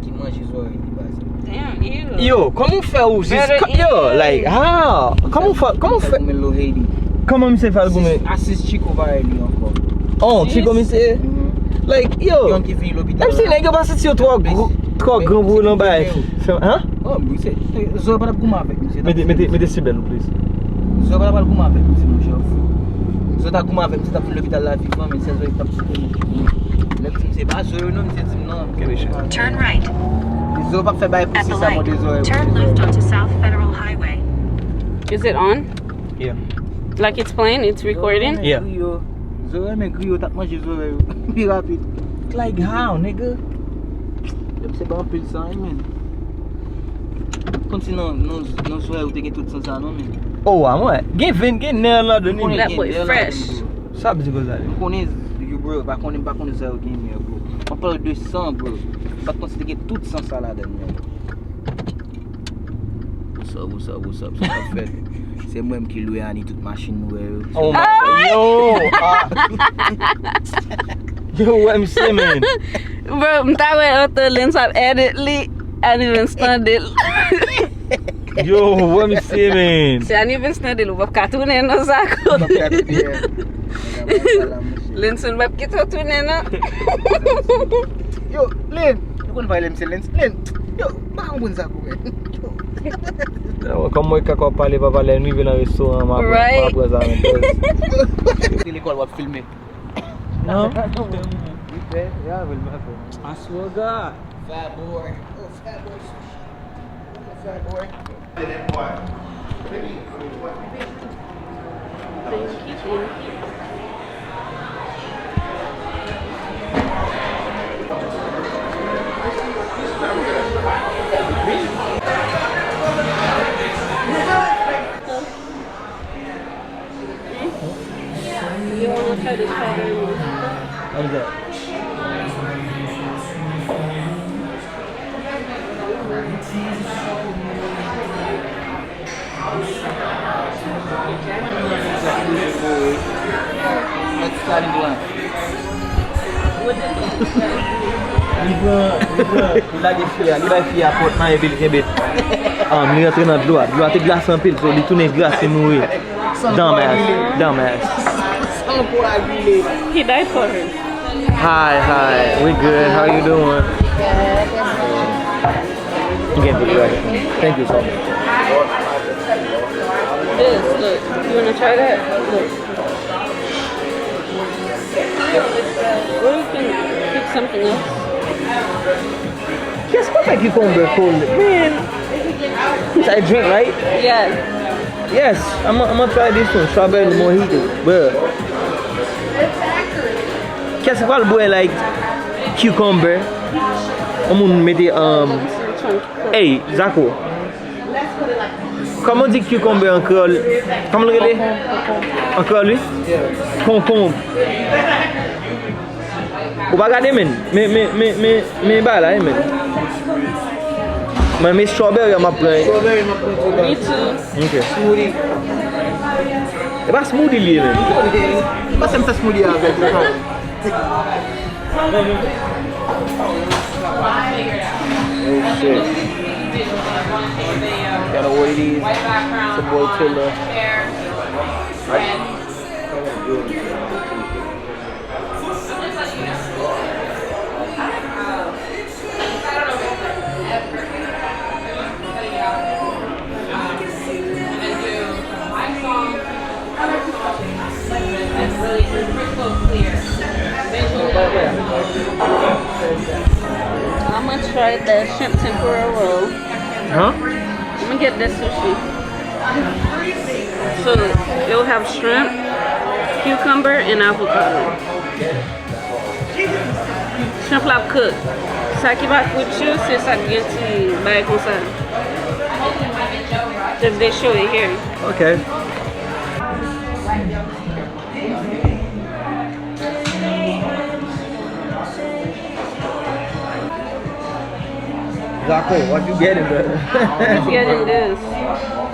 qui mange les oreilles. Damn, ew. Yo, comment faire ou yo, like how? Comment faire? Comment me faire gourmet? Assist Chico va lui encore. Oh, Chico me say. Like yo. Même si nèg pas sorti trop grand pour l'emballage. Hein? Oh, mais c'est zo pas gourmet avec monsieur. Mettez si belle please. Zo pas gourmet avec monsieur mon chef. Zo ta gourmet avec monsieur ta l'hôpital la vivant mais c'est zo t'a c'est pas zo non c'est non. Turn right. Zo pas fait bail pour At the ça mon light, désolé. turn left onto South Federal Highway. Is it on? Yeah. Like it's playing? It's recording? Yeah. Zo men griot t'a manger zo plus rapide. Like how, nigga? C'est pas un peu ça man. Comme si non zo ou te tout ça non mais. Oh, moi. Gen vin gen nel la de ni. That boy fresh. Ça veut dire quoi ça? On connaît you bro, pas connaît ça au game bro. On parle de sang bro. Pas considérer tout sang ça là dedans. Ça fait. C'est moi-même qui loue ani toute machine ouais. Oh my god. Yo, what I'm saying, man. Bro, mtawe auto lens up editly and even stand it. Yo, what I'm saying, man. Se ani even stand it ubab katune no zako. Lenson bab kita tune no. Yo, Len, you kon vai MC Lens. Len, yo, pas un bon zako man. Comme moi quand on parle pas parler nuit dans restaurant ma l'école va filmer. Non. Yeah, will happen. I swear God. Fat boy. Oh, fat boy sushi. Fat boy. You want to try this powder? What is that? Let's start blanc. Il va faire apporter dans ville Québec. Il rentre dans l'eau, l'eau te glace en pile, il tourne glace et mourir. Dans masse. He died for her. Hi, we good. How you doing? You can do it right. Thank you so much. This, look. You want to try that? Look. Or you can pick something else. Guess what my cucumber cold? Man, it's a drink, right? Yeah. Yes, I'm gonna try this one. Strawberry mojito. Bro. Qu'est-ce qu'on boit like cucumber? On va mettre hey, Zako. Comment on dit cucumber encore? Comment le dit? Encore lui? Concombre. On va regarder men. Mais bah là men. Mais strawberry m'a pris. Me too. OK. Smoothie. C'est pas smoothie lié men. Pas ça me fait smoothie avec le temps. Oh shit. Gotta order these. It's a boy killer. I'm gonna try the shrimp tempura roll. Huh? I'm gonna get this sushi. So it'll have shrimp, cucumber, and avocado. Shrimp lap cooked. Ça qui va coucher, c'est ça qui est comme ça. Just they show it here. Okay. Zako, what you getting, bro? I'm getting this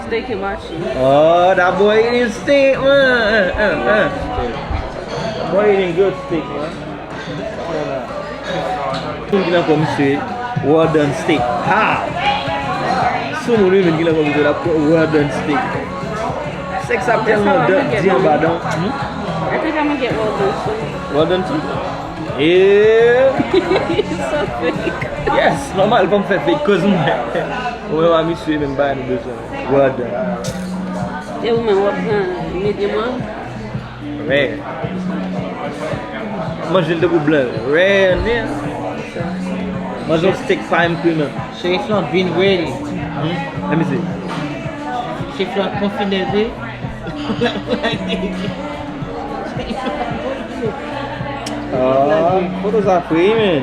steak hibachi. Oh, that boy eating steak, man. That boy eating good steak, man. Tinggi na comme c'est. well done steak. Ha! Sou moun men ki la kon la well done steak. Steak sa tellement di en bas dans. I think I'm gonna get well done soon. Well done too. Yeah. It's so fake. Yes, normal pou m fè fake cause mwen. Mwen wa misye men bay nou beso. Well done. Et vous m'avez medium well? Rare. Mange le goût blanc. Rare, né? Mange un steak prime cream. Chef lan been ready. Let me see. Chef lan confidently. Ah, fotos a free, man.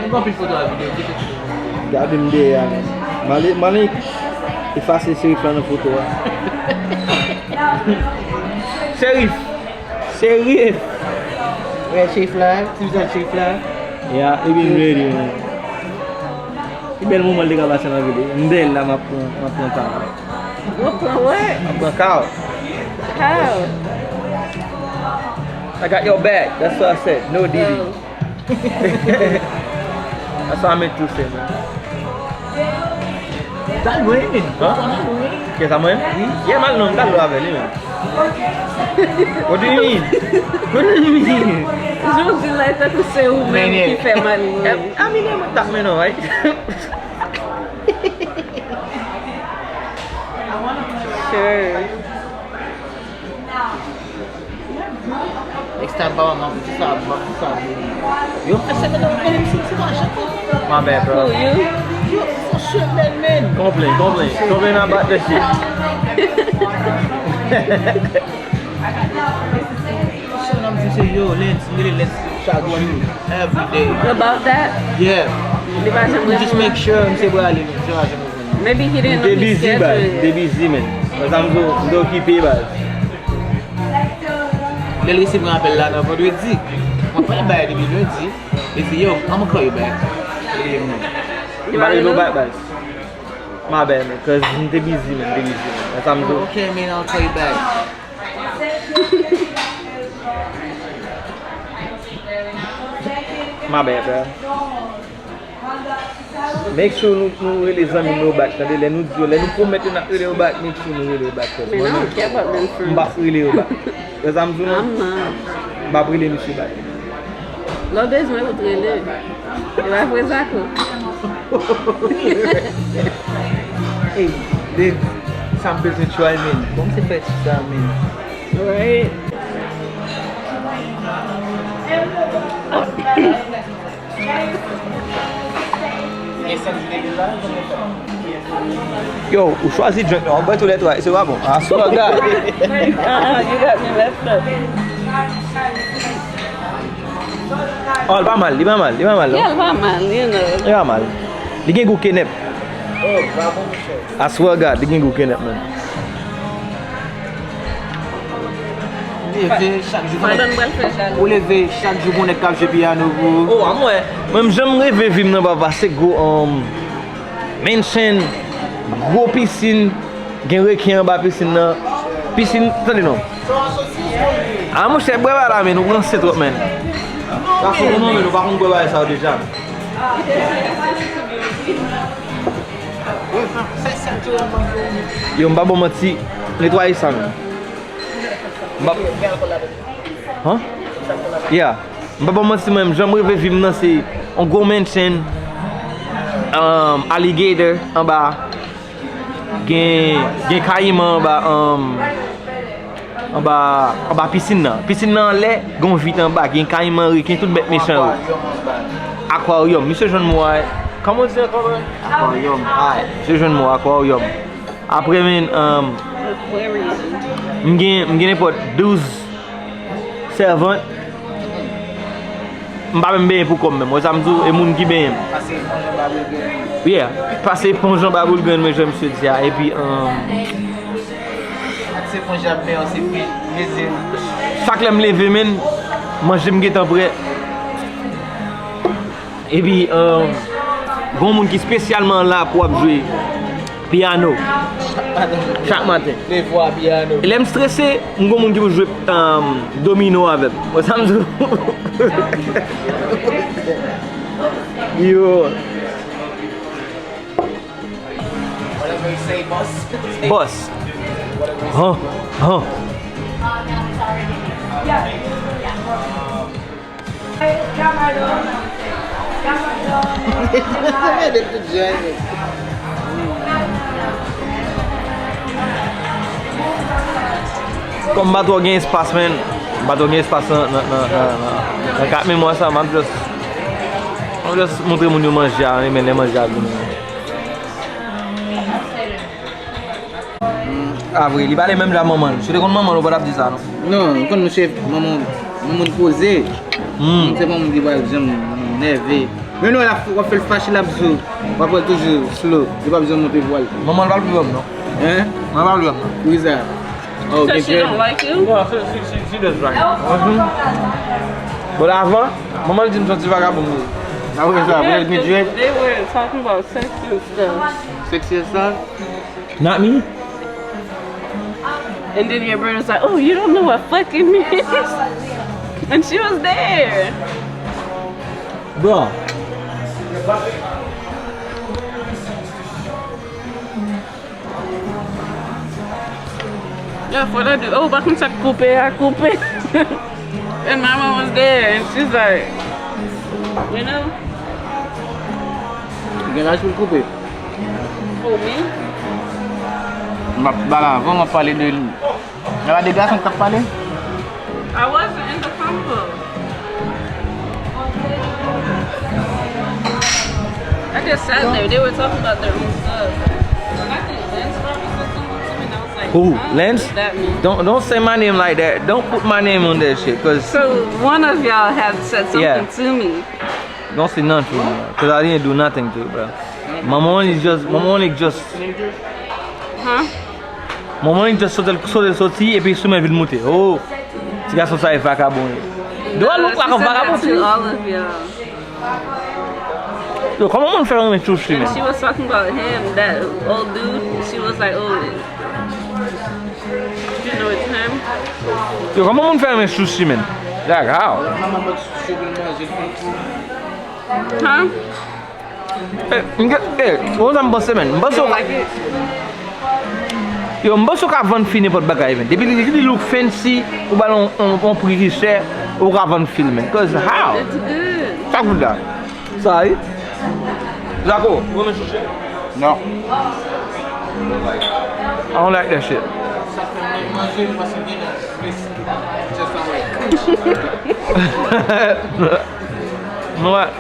Não vou pedir foto da video. Gade m de ya, man. Malik, efase Serif lan nan foto. Serif. Where chef lan? Tu sais chef lan? Yeah, he been ready, man. I bel mouman li ka basa nan vide. Mbel la ma pran ka. What? Ma pran ka. How? I got your back. That's what I said. No Didi. That's what I meant to say, man. Tá doendo. Huh? Yes, I'm in? Yeah, man, no, I'm not loving it. What do you mean? What do you mean? Jogo de letra com o seu mesmo que fé marinho. I mean, I'm not me, no, right? Sure. Next time bawa mau sabe. Eu pensei não quero se acha. My bad, bro. Who, you? For sure man. Complain about this shit. So I'm just say yo, let's chat with you every day. About that? Yeah. We Just make sure I'm say where I live. Maybe he didn't know They his busy, man. schedule. They busy, man. Because I'm going to keep pay, man. Let me see me appelle là pour lui dire. On va pas lui dire. Il dit yo, I'm gonna call you back. You But wanna you go know? back, guys. My bad, man. Because they busy, man. They busy, man. That's what I'm doing. Okay, man, I'll call you back. My bad, bro. Make sure nous really Zanmi know back. Let nous promettre not really back. Make sure nous really back. I mean, I don't care about them I'm back first. really back. Because I'm doing. I'm not. Back really me back. L'autre vez, eu vou ele. Eu vai coisar com. Hey, Dave, sample to try me. Como você faz isso, man? Right? Yo, o choisi drink, on boit tout les trois. C'est pas bon. Ah, so regarde. You got me left up. Oh, pas mal, il pas mal. Yeah, man, you know. Il pas mal. Il gen goût kenep. Oh, bravo, Michel. I swear God, il gen goût kenep, man. Lever chaque jour. Pardon, well, fresh. Ou lever chaque jour on est cap jouer piano. Oh, à moi, même j'aimerais vivre dans Bava, c'est go mansion, gros piscine, gen requin en bas piscine là. Piscine, attendez non. Ah, moi c'est boire là mais nous prenons c'est trop man. Ça faut comment mais nous pas on boire ça déjà. Yo m'ba bon menti nettoyer ça. Hein? Yeah. M'ba bon menti même j'aimerais vivre dans c'est un gros mansion. Alligator en bas. Gen caïman en bas piscine là. Piscine là lait, gon vite en bas, gen caïman requin tout bête méchant. Aquarium, monsieur jeune moi. Comment on dit aquarium? Aquarium. Ah, c'est jeune moi aquarium. Après m'gen n'importe 12 servantes. M'pa même bien pour comme même. Moi ça me dit et moun qui bien. Yeah, passer pour Jean Baboul Gun mais je me suis dit et puis C'est pour jamais on s'est pris plaisir. chaque fois me lever men manger me temps prêt. Et puis bon monde qui spécialement là pour jouer piano chaque matin. Les voix piano. Il aime stressé, mon monde qui veut jouer domino avec. Moi ça me dit yo They say bus. Bus. Huh? Huh? Comme bateau gen espace men, bateau gen espace nan kat men mwen sa, man just montre moun yo manje a, men le manje a goun. Avre, li bale menm la maman, se de kon maman ou ba ap di sa non? Non, kon mwen chef, maman pose, mwen se maman di ba jem neve. Men nou la wap fel fache la bzou, wap fel toujou slow, di ba bzou monte voile. Maman bal pou yon non? Hein? Maman bal pou yon non? Who is that? Oh, So she don't like you? No, she does right. But avant, maman di mson ti vagabond. Ah oui, ça, Yeah, vous êtes 'cause they were talking about sex and stuff. Sexy as that? Not me? And then your brother's like, oh, you don't know what fucking means? And she was there. Bro. Yeah, for that dude. Oh, back in I coupe. And my mom was there, and she's like, you know, Gen la chou koupe. for me. Bala, avant m'a parlé de... Il y a des gars qui t'ont parlé? I wasn't in the combo. I just sat there. They were talking about their own stuff. And I think Lance probably said something to me, and I was like, Who? huh? Lance? What does that mean? Don't say my name like that. Don't put my name on that shit, cause So one of y'all had said something Yeah. to me. don't say nothing, cause I didn't do nothing to it, bro. Maman only just sorti et puis soumen vide monter. Oh, ti garçon ça est vagabond. Do I look like a She said that vagabond? to all of y'all. Yo, comment on fait un touche, And man? she was talking about him, that old dude. She was like, oh, you know it's him. Yo, comment on fait un touche, man? Like how? Huh? What's I'm bossing, man? You don't like it? Yo, mbosso ka vendre fini pot bagay men. Depuis li look fancy, ou ba on prix ki cher, ou ka vendre film men. Cause how? It's good. Tak pou da. Sorry. Zako, ou men chouche? Non. I don't like that shit. What?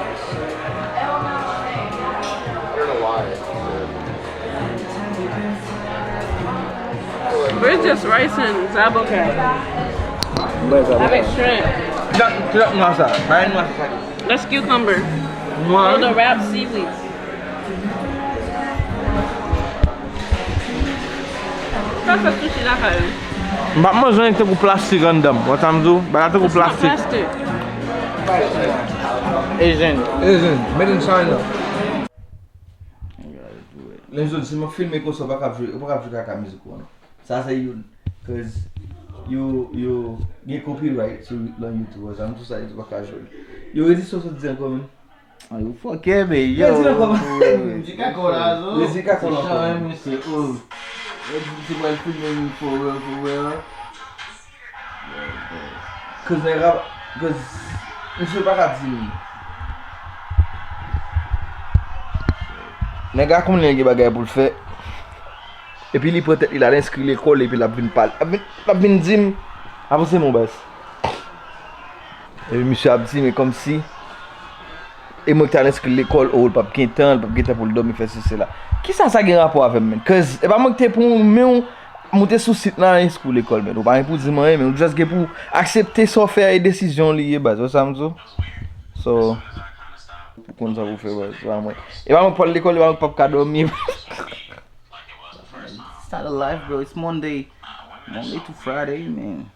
We're just rice and zaboka. I make shrimp. Tidak masa, main masa. That's cucumber. Oh, the wrapped seaweed. That's a sushi lah kan? Mbak mo zon te ku plastik random. What I'm do? Ba te ku It's not plastik. plastic. Asian. Made in China. Les autres, si je filme comme ça, je ne peux pas jouer avec la musique. Ça, c'est une. Because you get copyright sur YouTube. Ça, tout ça, je ne peux pas jouer. You ready to dire comme. Ah, you fuck yeah, baby. Yo. Musica colazo. Musica colazo. Chama MC. Oh. Você vai filmar for real. Because je ne peux pas dire. Les gars comme les bagay pour le faire. Et puis peut-être il a inscrit l'école et puis il a venu parler. Il a venu dire avancez mon boss. Et monsieur a dit mais comme si et moi qui a inscrit l'école ou pas de temps pour le dormir faire ceci là. Qui ça a un rapport avec moi? Cause et pas moi qui pour mais monter sous site dans la school l'école mais pas pour dire moi mais juste pour accepter ça faire des décisions liées base ça me dit. So pour qu'on ça vous fait ouais. Et pas pour l'école pas dormir. It's not a life, bro. It's Monday to Friday, man.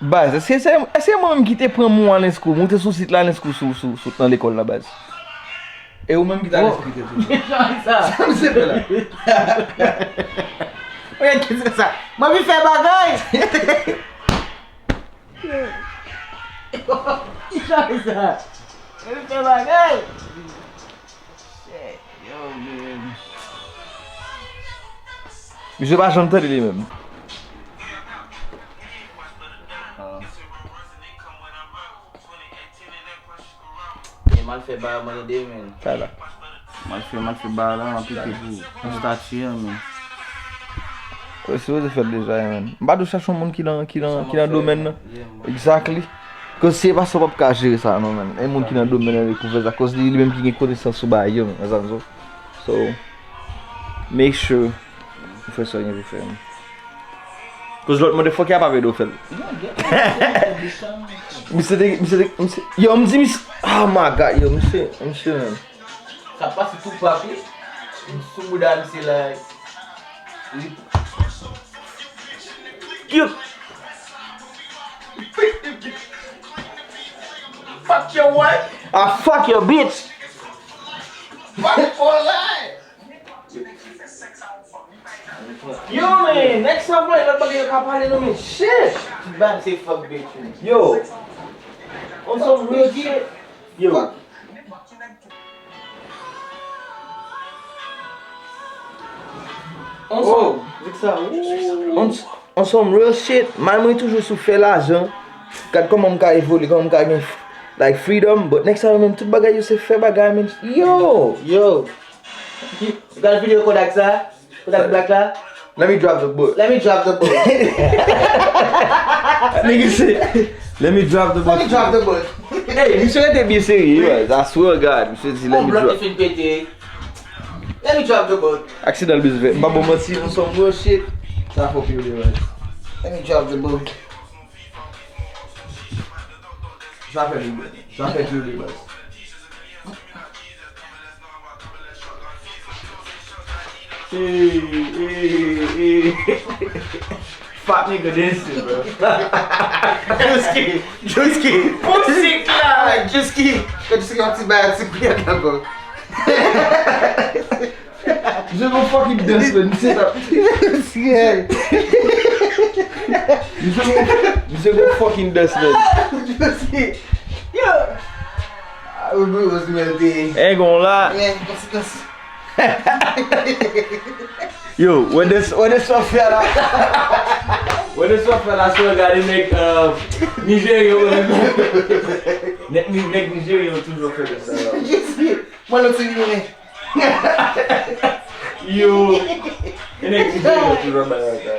Base, est-ce que moi-même qui te prends moi en school, monter sous site là en school sous dans l'école la base. Et ou même qui t'a expliqué tout. Ça. Ça me c'est là. Regarde qu'est-ce que ça. Moi je fais bagay. Qui fait ça? Je fais bagay. Shit, yo man. Mse pa jom tade li men. Man fè ba man de men. Kala. Man fè ba la an pite pou. An start fè men. Se wè fè deja men. Mbado chache moun ki nan domen nan. Exactly. Kos se pa so pap ka jere sa nan men. E moun ki nan domen nan recouvre sa. Kos li menm ki gen konesan sou ba yo men. Azan zo. So, make sure you fè so yon vi fè men. Kos lot moun de fok ya pa ve do fel. Yo mdi mis. Oh my god, yo mse men. Sa pasi tout papi. Sou mouda mse like. Yo. Fuck your wife. Ah fuck your bitch. Fuck for life. Yo man, next time boy, not bagay ka pale no man. Shit. Ban say fuck bitch. Yo. On some real shit. Yo. Fuck. On some real shit, man mwen toujou sou fè l'ajan. Kad koman mka evoli, koman mka gen like freedom, but next time men tout bagay yo se fè bagay men. Yo! Yo. You got a video Kodak sa? Kodak black la? Let me drop the book. Let me drop the book. Nigga say, let me drop the book. Let me drop the book. Hey, you should let me be serious. I swear to God, you should say let me Block drop. the film pété. Let me drop the book. Accident business. Babo Mati on some real shit. Ça faut plus le reste. Let me drop the book. Je vais faire plus le reste. Hey. Fat nigga dancing, bro. Juski. Pussy là. Juski. Quand tu sais qu'on t'y bat, c'est quoi là-bas? Je veux fucking dance, man. C'est ça. Je veux fucking dance, man. Juski. Yo. O Bruno was melting. Ain't gonna lie. Yeah, cause. Yo, when this software là, I swear God, they make Nigeria, make Nigeria toujours faire ça. Juski. Moi l'autre c'est lui. Yo, they make Nigeria toujours faire ça.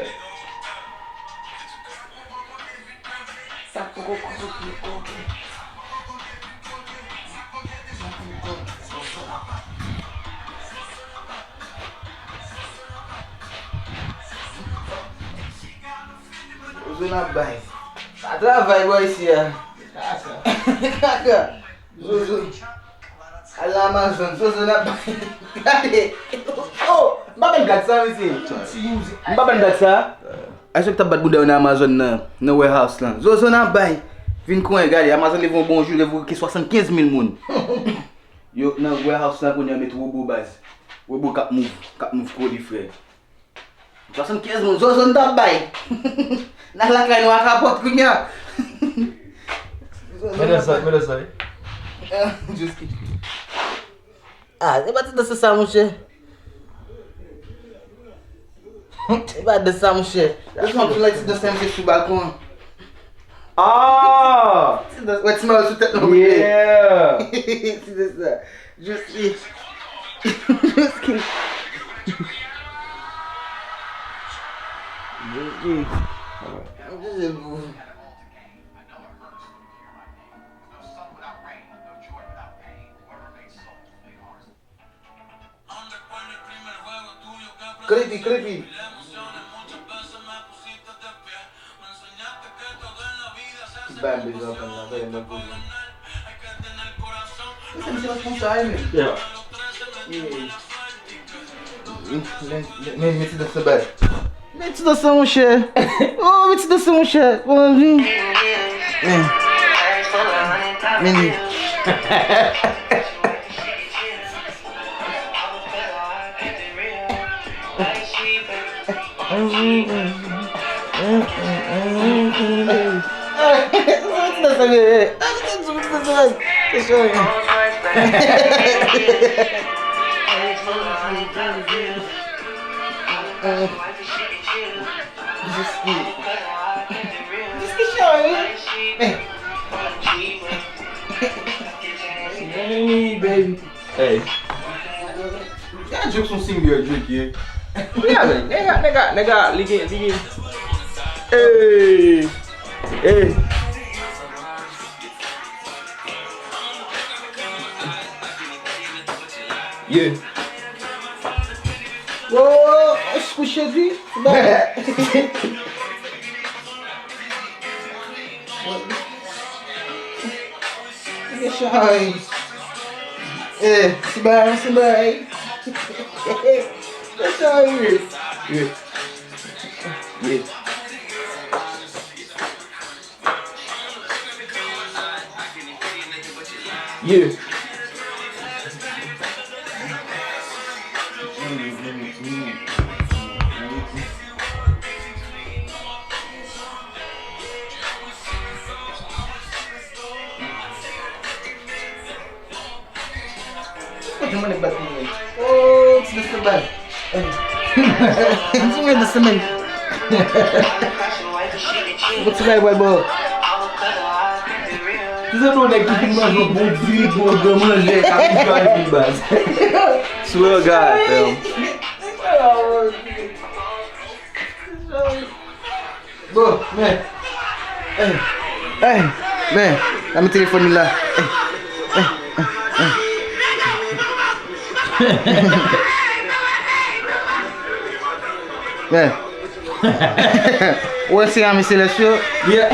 Zo na bay. A travay boy ici. Kaka. Zo. A la Amazon, zo na bay. Allez. Oh, mbaben gat sa ici. Mbaben gat sa. A se que tá bat bouda na Amazon na warehouse là. Zo na bay. Vin coin gade, Amazon levou bonjour, levou que 75,000 moun. Yo na warehouse là qu'on y a mettre robot base. Robot cap move code frère. 75 moun, zo na bay. Nalakay no akapot ko niya. Medasay. Juski. E ba ti dasa sa mouche? E ba dasa mouche? Dasa mouche la ti dasa mouche sou balkon. Ah! Wè ti mouche sou tet nou mouche? Yeah! Ti dasa. Juski. Juski. Juski. Creepy. Bambi's up and very much. Listen to what's inside. Yeah. Meti dessa bem. Meti dessa mouche. Oh, meti dessa mouche. Vamos vir. Menino. Meti dessa bem. Deixa eu ver. Hey, baby. Hey. Y'all jokes on sing your drink here. Yeah, man. Nigga, ligi. Hey. Hey. Yeah. Whoa, squish your drink. Deixa aí. Se vai. Deixa aí. Yeah. Gimana batinnya? Oh, sudah sebal. Semua dah semen. What's the guy boy? Você não é que tem mais um bom vídeo, programa, gente, Swear to God, fam. Go, man. Hey, man. Dá-me o telefone lá. Man. What's the name of show? Yeah.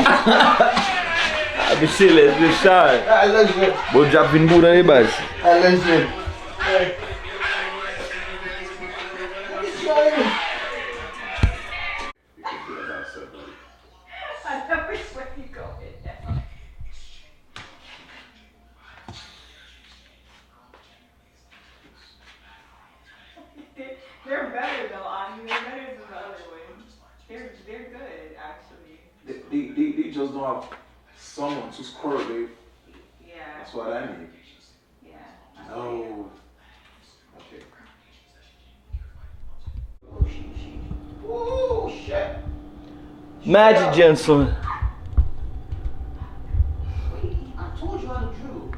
Abi sile, deixar. I love you. Vou já vir buda aí, base. I love you. They're better though, Ani. They're better than the other ones. They're good actually. They just don't have someone to score, babe. Yeah. That's what I need. Yeah. No. Okay. Oh shit. Magic Johnson. I told you how to drew.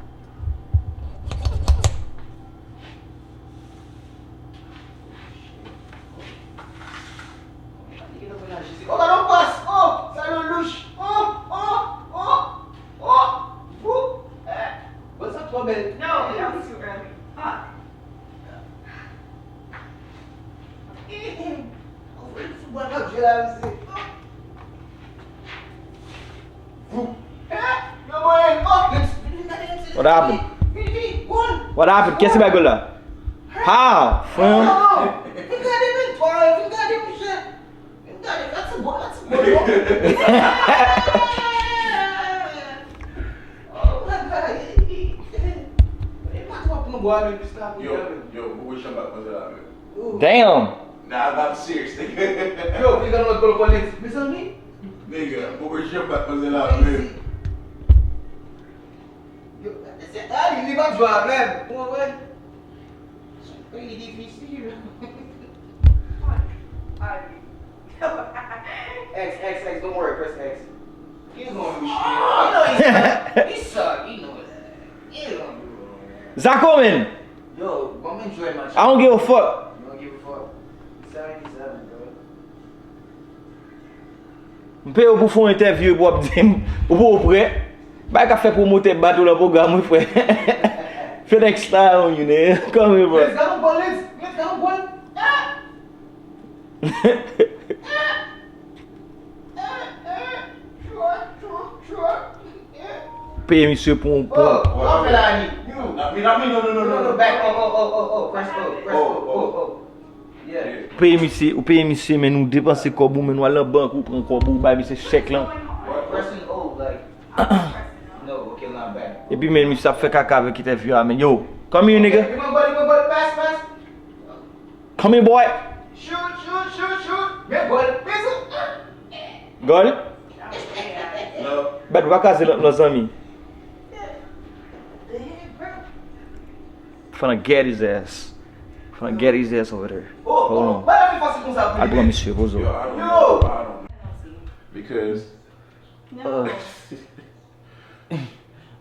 Oh, não passa! Oh, saiu luz! What's up, Tommy? No, that was too early. Fuck. What happened? What happened? Qu'est-ce que c'est là? How? Fam? Yo, vou chamar pra fazer lá, meu. Damn. Nah, I'm serious, nigga. Yo, fica no colo polícia. Me Zanmi? Nigga, vou chamar pra fazer lá, meu. Ele vai jogar, né? Foi difícil. X, don't worry, press X. He's gonna be shit. I know he suck, you know that. He's gonna be wrong. Zaco, man. Yo, I'm enjoying my shit. I don't give a fuck. You don't give a fuck. 77, bro. Mpe yo pou fon interview pou ap dem, ou pou pre. Ba ka fe pou mote batou la program, mwen fwe. Fwe next style on you, ne? Come here, bro. Let's go, boy. Let's go, boy. Sure. Paye monsieur pou Oh, Felani. You. No. Back. Oh. Press O. Yeah. paye monsieur men nou depanse kobou men nou alan bank ou pren kobou bay monsieur chèque lan. Pressing O, like. No, okay, not bad. E pi men monsieur ap fè kaka avek interview a men. Yo, come here nigga. Come on, buddy. Pass. Come here boy. Shoot. Yeah, buddy. Gol? No. Bet wakaze lan Zanmi. Finna get his ass over there. Oh, on. Bah, fais facile comme ça. Al prend monsieur, pose. Yo, I don't know. Because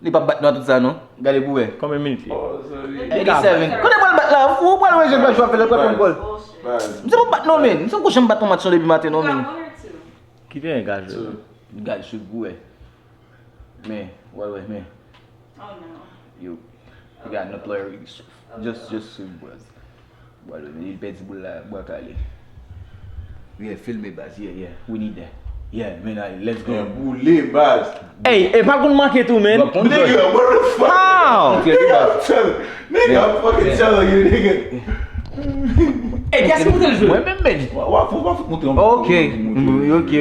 Li pa bat nou tout ça, non? Gade pou we. Combien de minutes? oh, so 87. Kone bol bat la? Fou, bol we jen chwa fè le kwa kon bol. bad. Mse pou bat nou men. Mse pou jen bat nou match son debi matin nou men. Qui vient un gars? Gade sou pou we. Men, wè, men. Oh no. You got no player. Just sou boys. Wè, il peti bou la, bwa kale. Yeah, filme bas, yeah. We need that. Yeah, man, let's go. Yeah, boule, bad. Hey, pas qu'on marque tout, man. Bon, Nigga, what the fuck? How? Nigga, I'm fucking telling you, nigga. Hey, qu'est-ce que vous allez jouer? Ouais, men. Faut pas monter en Ok,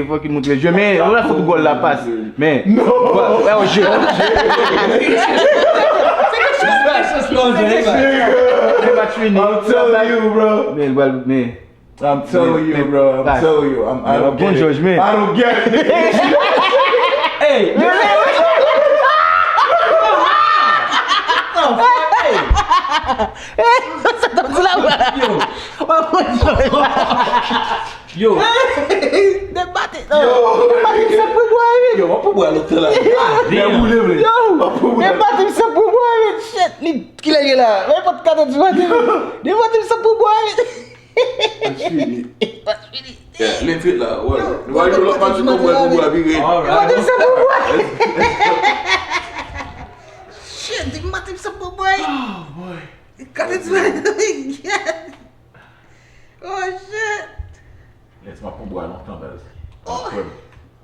faut qu'il montre. Je mets, on a faut que goal la passe. Mais. No. Ouais, au jeu. I'm telling you, bro. Mais. I'm telling you, bro. I'm telling you. I don't Bon get it. judgment. I don't get it. Hey, yo, Debate. Yo, ma pou boire l'hôtel là. damn. Debate sa pou boire. Shit, ni kila ye la. Mais pas de cadre de joie. Debate sa pou boire. Yeah, let's hit là. Why you look at you come when you are big? Alright. Shit, di mati sa pou boire. Oh boy. Cadre de joie. Oh shit. Laisse-moi pour boire longtemps, base.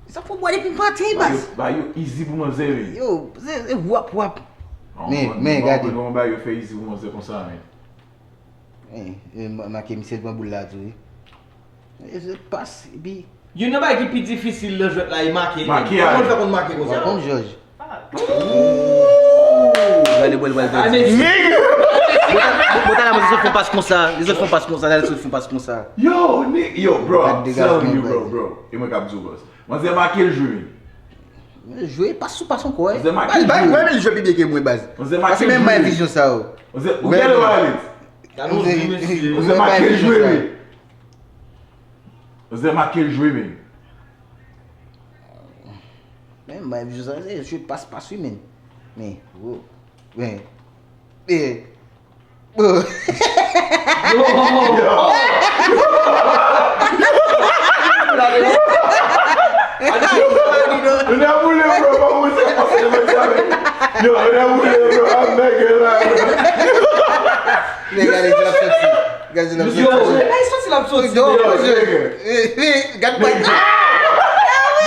Sa pou boire depuis matin bas. Bah, you easy pour moi, Zé. Yo, wap. Men, Gade. gade. Non, bah, you fait easy pour moi, Zé, comme ça, man. Ma ke misè dwan boul la tou. Se passe, bi. You know pas qui plus difficile le jeu là, il marque. Marqué, Comment hein. faire qu'on marque comme ça? Kon George. Gade bol. Ah, mais Botan la mwen se fon pas kon sa. Les autres font pas kon sa, les autres font pas kon sa. Yo, nigga. Yo, bro. I'm Dégage, telling you, mon bro. Et moi, cap boss. Moi, c'est marqué le jeu. Jouer pas sou pas son quoi. Vous avez marqué le jeu. Mwen le jeu pi bien ke mwen baz. Vous avez Parce marqué que le même ma jeu. vision ça. Vous avez le wallet. Vous avez marqué le jeu, mais. Vous avez marqué le jeu, mais. Même ma vision ça, je passe pas sur men. Mais, On a voulu, bro. Pas vous savez. Yo, on a voulu, bro. I'm making like. Regardez, je l'ai sorti. Yo, est-ce que c'est la chose? Regarde pas.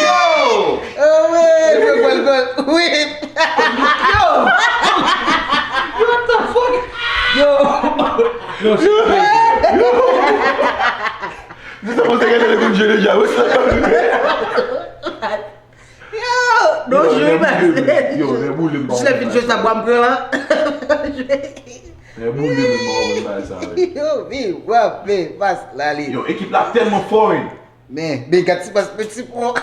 Yo! Oh ouais, gol. Oui. What the fuck? Yo! No, Vous savez que c'est le coup de jeu déjà. Vous savez. Non, je vais Yo, les boules, Je l'ai fait juste à boire un peu là. les boules, Yo, mais, passe, là, allez. Yo, équipe là tellement foreign. Mais, gars, tu passes petit pro.